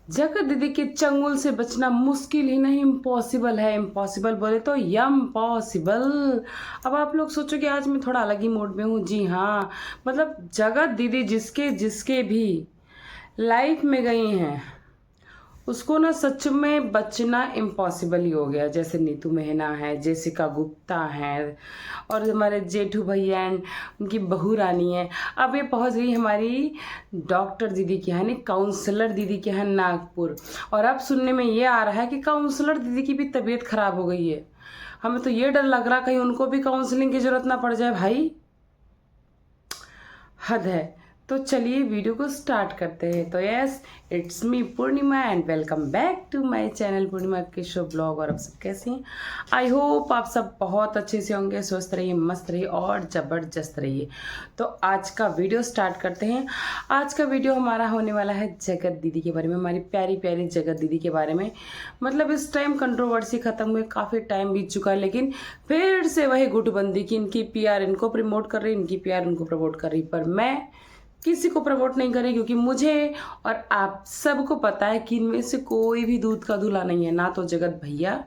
जगत दीदी के चंगुल से बचना मुश्किल ही नहीं इम्पॉसिबल है। इम्पॉसिबल बोले तो यम पॉसिबल। अब आप लोग सोचो कि आज मैं थोड़ा अलग ही मूड में हूँ। जी हाँ, मतलब जगत दीदी जिसके जिसके भी लाइफ में गई हैं उसको ना सच में बचना इम्पॉसिबल ही हो गया। जैसे नीतू मेहना है, जेसिका गुप्ता है, और हमारे जेठू भैया एंड उनकी बहू रानी है। अब ये पहुंच गई हमारी डॉक्टर दीदी के यहाँ, यानी काउंसलर दीदी के यहाँ नागपुर। और अब सुनने में ये आ रहा है कि काउंसलर दीदी की भी तबीयत खराब हो गई है। हमें तो ये डर लग रहा कहीं उनको भी काउंसलिंग की जरूरत ना पड़ जाए। भाई हद है। तो चलिए वीडियो को स्टार्ट करते हैं। तो yes, it's me Purnima and welcome back to my channel Purnima Kishore blog. और आप सब कैसे हैं? आई होप आप सब बहुत अच्छे से होंगे, स्वस्थ रहिए, मस्त रहिए और ज़बरदस्त रहिए। तो आज का वीडियो स्टार्ट करते हैं। आज का वीडियो हमारा होने वाला है जगत दीदी के बारे में, हमारी प्यारी प्यारी जगत दीदी के बारे में। मतलब इस टाइम कंट्रोवर्सी ख़त्म हुए काफ़ी टाइम बीत चुका है, लेकिन फिर से वही गुटबंदी की इनकी पीआर इनको प्रमोट कर रही, इनकी पीआर इनको प्रमोट कर रही। पर मैं किसी को प्रमोट नहीं करें, क्योंकि मुझे और आप सबको पता है कि इनमें से कोई भी दूध का दूल्हा नहीं है। ना तो जगत भैया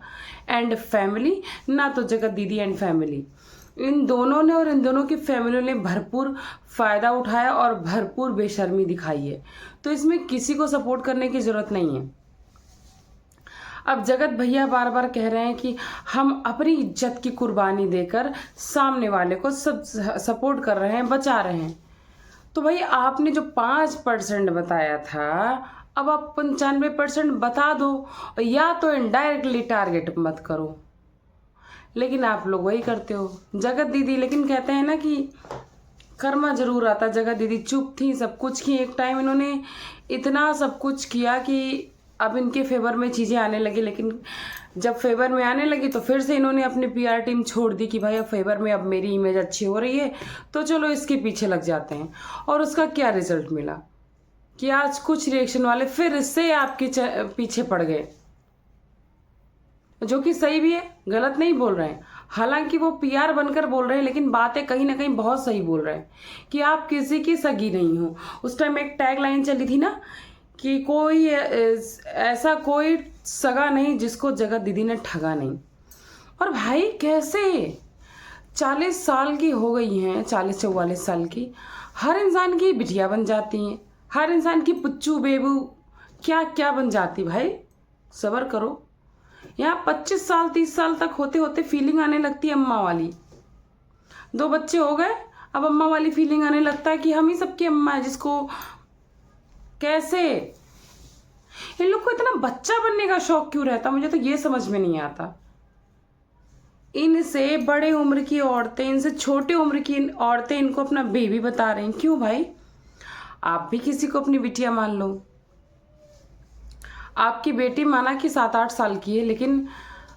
एंड फैमिली, ना तो जगत दीदी एंड फैमिली। इन दोनों ने और इन दोनों की फैमिली ने भरपूर फ़ायदा उठाया और भरपूर बेशर्मी दिखाई है। तो इसमें किसी को सपोर्ट करने की ज़रूरत नहीं है। अब जगत भैया बार बार कह रहे हैं कि हम अपनी इज्जत की कुर्बानी देकर सामने वाले को सब सपोर्ट कर रहे हैं, बचा रहे हैं। तो भाई आपने जो 5% बताया था, अब आप 95% बता दो, या तो इनडायरेक्टली टारगेट मत करो। लेकिन आप लोग वही करते हो। जगत दीदी लेकिन कहते हैं ना कि कर्मा जरूर आता। जगत दीदी चुप थी, सब कुछ की। एक टाइम इन्होंने इतना सब कुछ किया कि अब इनके फेवर में चीज़ें आने लगी, लेकिन जब फेवर में आने लगी तो फिर से इन्होंने अपनी पीआर टीम छोड़ दी कि भाई अब फेवर में अब मेरी इमेज अच्छी हो रही है तो चलो इसके पीछे लग जाते हैं। और उसका क्या रिजल्ट मिला कि आज कुछ रिएक्शन वाले फिर इससे आपके पीछे पड़ गए, जो कि सही भी है, गलत नहीं बोल रहे हैं। हालांकि वो पीआर बनकर बोल रहे हैं, लेकिन बातें कहीं ना कहीं बहुत सही बोल रहे हैं कि आप किसी की सगी नहीं हो। उस टाइम एक टैग लाइन चली थी ना कि कोई ऐसा कोई सगा नहीं जिसको जगत दीदी ने ठगा नहीं। और भाई कैसे 40 साल की हो गई हैं, 40-44 साल की, हर इंसान की बिटिया बन जाती हैं, हर इंसान की पुच्चू बेबू क्या क्या बन जाती। भाई सब्र करो। यहाँ 25 साल 30 साल तक होते होते फीलिंग आने लगती है अम्मा वाली। 2 बच्चे हो गए, अब अम्मा वाली फीलिंग आने लगता है कि हम ही सबकी अम्मा है। जिसको कैसे इन लोग को इतना बच्चा बनने का शौक क्यों रहता, मुझे तो ये समझ में नहीं आता। इनसे बड़े उम्र की औरतें, इनसे छोटे उम्र की औरतें इनको अपना बेबी बता रही हैं। क्यों भाई? आप भी किसी को अपनी बिटिया मान लो। आपकी बेटी माना कि 7-8 साल की है, लेकिन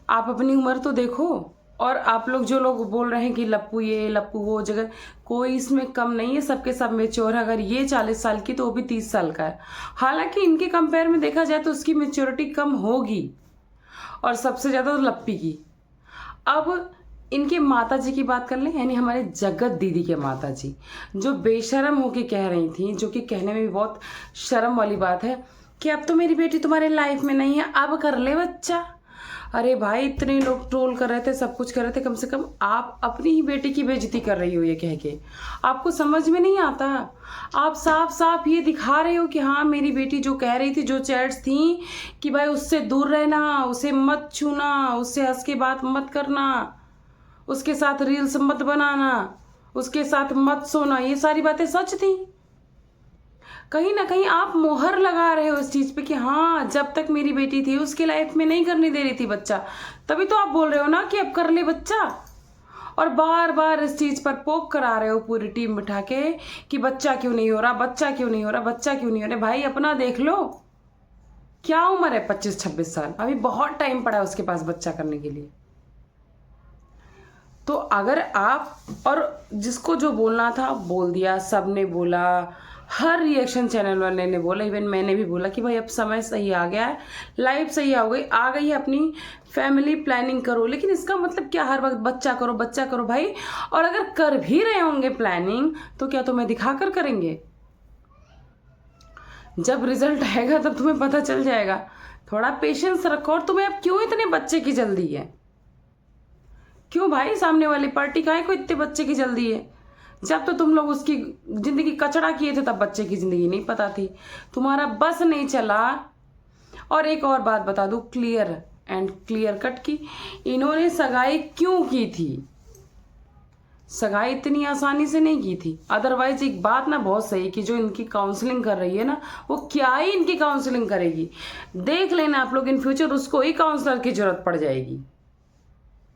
आप अपनी उम्र तो देखो। और आप लोग जो लोग बोल रहे हैं कि लप्पू ये लप्पू वो, जगह कोई इसमें कम नहीं है, सबके सब मेच्योर है। अगर ये 40 साल की तो वो भी 30 साल का है। हालांकि इनके कंपेयर में देखा जाए तो उसकी मेच्योरिटी कम होगी, और सबसे ज़्यादा तो लप्पी की। अब इनके माता जी की बात कर लें, यानी हमारे जगत दीदी के माता जी, जो बेशरम होके कह रही थी, जो कि कहने में भी बहुत शर्म वाली बात है, कि अब तो मेरी बेटी तुम्हारे लाइफ में नहीं है, अब कर ले बच्चा। अरे भाई इतने लोग ट्रोल कर रहे थे, सब कुछ कर रहे थे, कम से कम आप अपनी ही बेटी की बेइज्जती कर रही हो ये कह के। आपको समझ में नहीं आता। आप साफ साफ ये दिखा रहे हो कि हाँ मेरी बेटी जो कह रही थी, जो चैट्स थी कि भाई उससे दूर रहना, उसे मत छूना, उससे हंस के बात मत करना, उसके साथ रील्स मत बनाना, उसके साथ मत सोना, ये सारी बातें सच थी। कहीं ना कहीं आप मोहर लगा रहे हो इस चीज़ पे कि हाँ जब तक मेरी बेटी थी उसके लाइफ में नहीं करने दे रही थी बच्चा, तभी तो आप बोल रहे हो ना कि अब कर ले बच्चा। और बार बार इस चीज़ पर पोक करा रहे हो पूरी टीम बिठा के कि बच्चा क्यों नहीं हो रहा, बच्चा क्यों नहीं हो रहा, बच्चा क्यों नहीं हो रहा। भाई अपना देख लो, क्या उम्र है? 25-26 साल, अभी बहुत टाइम पड़ा है उसके पास बच्चा करने के लिए। तो अगर आप, और जिसको जो बोलना था बोल दिया, सब ने बोला, हर रिएक्शन चैनल वाले ने बोला, इवन मैंने भी बोला कि भाई अब समय सही आ गया है, लाइफ सही आ गई है, अपनी फैमिली प्लानिंग करो। लेकिन इसका मतलब क्या हर वक्त बच्चा करो बच्चा करो भाई? और अगर कर भी रहे होंगे प्लानिंग तो क्या तुम्हें दिखाकर करेंगे? जब रिजल्ट आएगा तब तुम्हें पता चल जाएगा। थोड़ा पेशेंस रखो। और तुम्हें अब क्यों इतने बच्चे की जल्दी है? क्यों भाई, सामने वाली पार्टी काहे को इतने बच्चे की जल्दी है? जब तो तुम लोग उसकी जिंदगी कचड़ा किए थे तब बच्चे की जिंदगी नहीं पता थी, तुम्हारा बस नहीं चला। और एक और बात बता दूं क्लियर एंड क्लियर कट की, इन्होंने सगाई क्यों की थी? सगाई इतनी आसानी से नहीं की थी। अदरवाइज एक बात ना बहुत सही कि जो इनकी काउंसलिंग कर रही है ना, वो क्या ही इनकी काउंसलिंग करेगी। देख लेना आप लोग, इन फ्यूचर उसको ही काउंसलर की जरूरत पड़ जाएगी।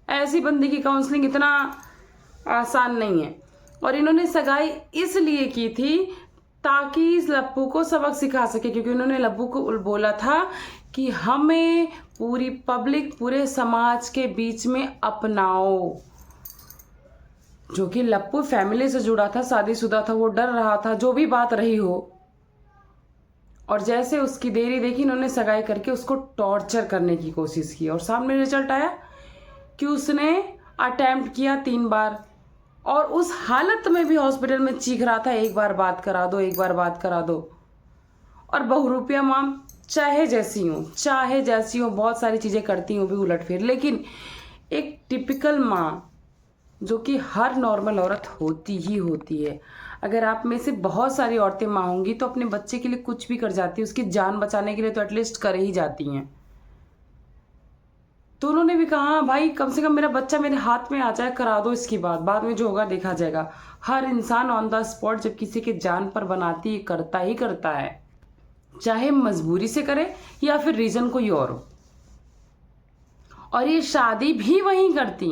ऐसी बंदी की काउंसलिंग इतना आसान नहीं है। और इन्होंने सगाई इसलिए की थी ताकि इस लप्पू को सबक सिखा सके, क्योंकि उन्होंने लप्पू को बोला था कि हमें पूरी पब्लिक, पूरे समाज के बीच में अपनाओ। जो कि लप्पू फैमिली से जुड़ा था, शादीशुदा था, वो डर रहा था जो भी बात रही हो। और जैसे उसकी देरी देखी, इन्होंने सगाई करके उसको टॉर्चर करने की कोशिश की। और सामने रिजल्ट आया कि उसने अटेम्प्ट किया 3 बार, और उस हालत में भी हॉस्पिटल में चीख रहा था, एक बार बात करा दो, एक बार बात करा दो। और बहुरूपिया माम चाहे जैसी हूँ, बहुत सारी चीज़ें करती हूँ भी उलट फिर, लेकिन एक टिपिकल माँ जो कि हर नॉर्मल औरत होती ही होती है। अगर आप में से बहुत सारी औरतें माँ होंगी तो अपने बच्चे के लिए कुछ भी कर जाती है, उसकी जान बचाने के लिए तो एटलीस्ट कर ही जाती हैं। तो उन्होंने भी कहा हाँ भाई, कम से कम मेरा बच्चा मेरे हाथ में आ जाए, करा दो इसकी बात, बाद में जो होगा देखा जाएगा। हर इंसान ऑन द स्पॉट जब किसी के जान पर बनाती करता ही करता है, चाहे मजबूरी से करे या फिर रीजन कोई और हो। और ये शादी भी वहीं करती,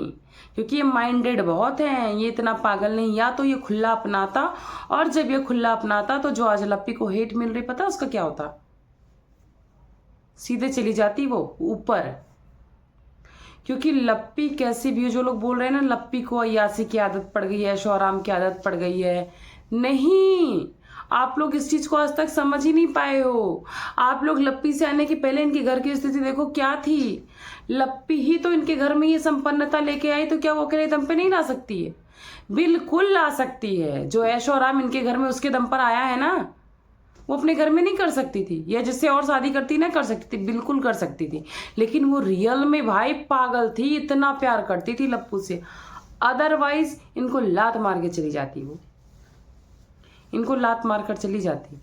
क्योंकि ये माइंडेड बहुत हैं, ये इतना पागल नहीं। या तो ये खुला अपनाता, और जब ये खुला अपनाता तो जो आज लप्पी को हेट मिल रही, पता उसका क्या होता? सीधे चली जाती वो ऊपर। क्योंकि लप्पी कैसी भी हो, जो लोग बोल रहे हैं ना लप्पी को अय्यासी की आदत पड़ गई है, शौराम की आदत पड़ गई है, नहीं, आप लोग इस चीज को आज तक समझ ही नहीं पाए हो। आप लोग लप्पी से आने के पहले इनके घर की स्थिति देखो क्या थी। लप्पी ही तो इनके घर में ये संपन्नता लेके आई, तो क्या वो अकेले दम पे नहीं ला सकती है? बिल्कुल ला सकती है। जो ऐशो आराम इनके घर में उसके दम पर आया है ना, वो अपने घर में नहीं कर सकती थी, या जिससे और शादी करती ना कर सकती थी, बिल्कुल कर सकती थी। लेकिन वो रियल में भाई पागल थी, इतना प्यार करती थी लप्पू से। अदरवाइज इनको लात मार के चली जाती, वो इनको लात मार कर चली जाती।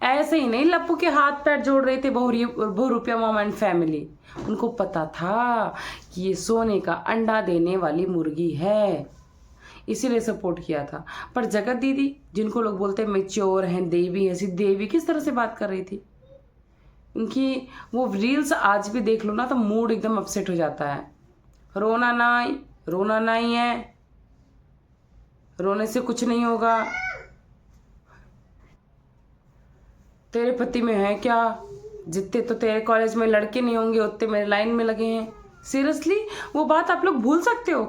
ऐसे ही नहीं, लप्पू के हाथ पैर जोड़ रहे थे बहुरूपिया मॉम एंड फैमिली। उनको पता था कि ये सोने का अंडा देने वाली मुर्गी है, इसीलिए सपोर्ट किया था। पर जगत दीदी, जिनको लोग बोलते हैं मेच्योर हैं, देवी ऐसी देवी किस तरह से बात कर रही थी। उनकी वो रील्स आज भी देख लो ना तो मूड एकदम अपसेट हो जाता है। रोना नहीं है, रोने से कुछ नहीं होगा, तेरे पति में है क्या, जितने तो तेरे कॉलेज में लड़के नहीं होंगे उतने मेरे लाइन में लगे हैं। सीरियसली वो बात आप लोग भूल सकते हो?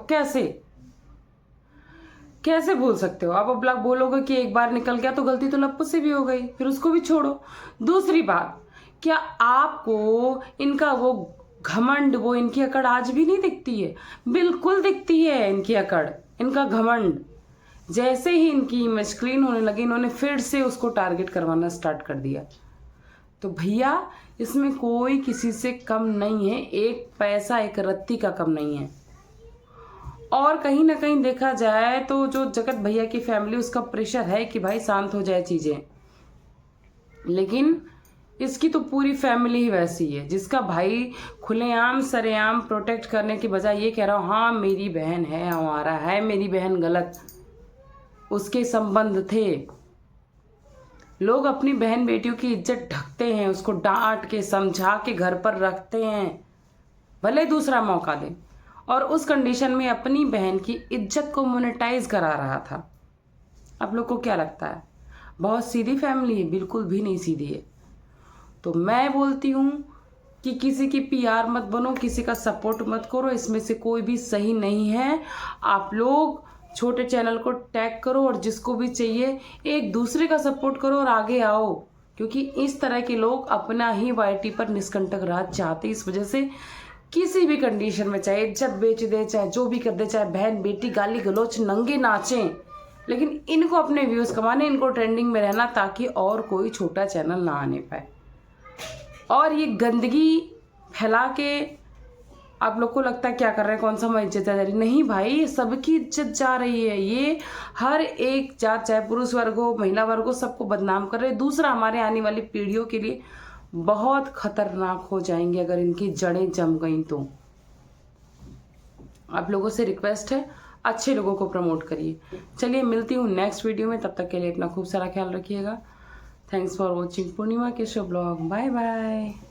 कैसे भूल सकते हो? आप अब बोलोगे कि एक बार निकल गया तो गलती तो लप्पू से भी हो गई, फिर उसको भी छोड़ो। दूसरी बात, क्या आपको इनका वो घमंड, वो इनकी अकड़ आज भी नहीं दिखती है? बिल्कुल दिखती है इनकी अकड़, इनका घमंड। जैसे ही इनकी इमेज क्लीन होने लगी, इन्होंने फिर से उसको टारगेट करवाना स्टार्ट कर दिया। तो भैया इसमें कोई किसी से कम नहीं है, एक पैसा एक रत्ती का कम नहीं है। और कहीं ना कहीं देखा जाए तो जो जगत भैया की फैमिली, उसका प्रेशर है कि भाई शांत हो जाए चीजें, लेकिन इसकी तो पूरी फैमिली ही वैसी है, जिसका भाई खुलेआम सरेआम प्रोटेक्ट करने की बजाय ये कह रहा हूँ हाँ मेरी बहन है, हमारा है, मेरी बहन गलत, उसके संबंध थे। लोग अपनी बहन बेटियों की इज्जत ढकते हैं, उसको डांट के समझा के घर पर रखते हैं, भले दूसरा मौका दे। और उस कंडीशन में अपनी बहन की इज्जत को मोनेटाइज करा रहा था। आप लोग को क्या लगता है बहुत सीधी फैमिली है? बिल्कुल भी नहीं सीधी है। तो मैं बोलती हूँ कि किसी की पीआर मत बनो, किसी का सपोर्ट मत करो, इसमें से कोई भी सही नहीं है। आप लोग छोटे चैनल को टैग करो और जिसको भी चाहिए एक दूसरे का सपोर्ट करो और आगे आओ, क्योंकि इस तरह के लोग अपना ही वाईटी पर निष्कंटक राज चाहते। इस वजह से किसी भी कंडीशन में, चाहे इज्जत बेच दे, चाहे जो भी कर दे, चाहे बहन बेटी गाली गलौच नंगे नाचें, लेकिन इनको अपने व्यूज़ कमाने, इनको ट्रेंडिंग में रहना, ताकि और कोई छोटा चैनल ना आने पाए। और ये गंदगी फैला के आप लोग को लगता है क्या कर रहे हैं, कौन सा हमारी इज्जत जा रही, नहीं भाई, सबकी इज्जत जा रही है। ये हर एक जात, चाहे पुरुष वर्ग हो, महिला वर्ग हो, सबको बदनाम कर रहे हैं। दूसरा, हमारे आने वाली पीढ़ियों के लिए बहुत खतरनाक हो जाएंगे अगर इनकी जड़ें जम गई तो। आप लोगों से रिक्वेस्ट है, अच्छे लोगों को प्रमोट करिए। चलिए मिलती हूँ नेक्स्ट वीडियो में, तब तक के लिए अपना खूब सारा ख्याल रखिएगा। थैंक्स फॉर वॉचिंग पूर्णिमा के शो ब्लॉग। Bye bye.